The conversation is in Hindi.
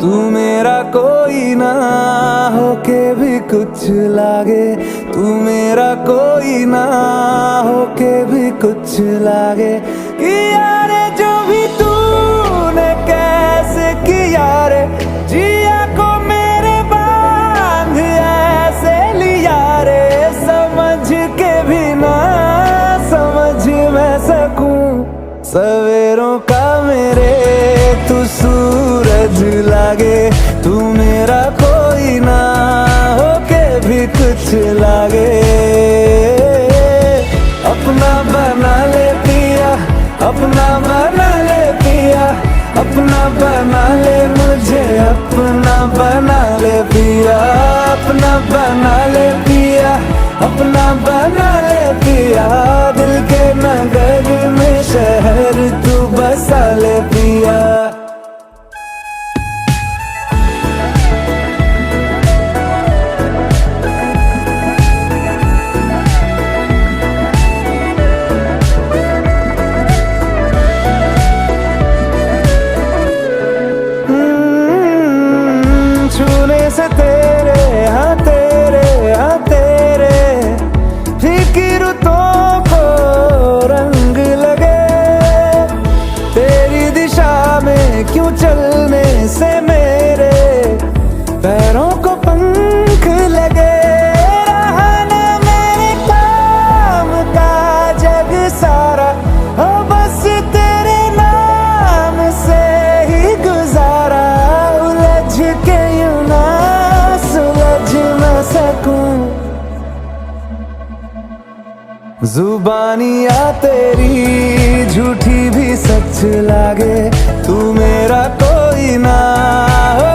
तू मेरा कोई ना होके भी कुछ लागे, तू मेरा कोई ना होके भी कुछ लागे। किया रे जो भी तूने कैसे किया रे, जिया को मेरे बांध ऐसे लिया रे। समझ के भी ना समझ मैं सकूं सवेरों का मेरे तू सूरज लागे। तू मेरा कोई ना होके भी कुछ लागे। अपना बना ले पिया, अपना बना ले पिया, अपना बना ले मुझे, अपना बना ले पिया, अपना बना ले पिया, अपना बना ले पिया। दिल के नगर में शहर तू बसा ले पिया। छूने से तेरे हाँ तेरे हाँ तेरे फीकी रुतों को रंग लगे। तेरी दिशा में क्यों चलने से मेरे पैरों को पंख लगे। रहा ना मेरे काम का जग सारा, हो बस तेरे नाम से ही गुजारा। उलझ के यूं ना सुलझ न सकूं, जुबानियाँ तेरी झूठी भी सच लागे। तू मेरा कोई ना हो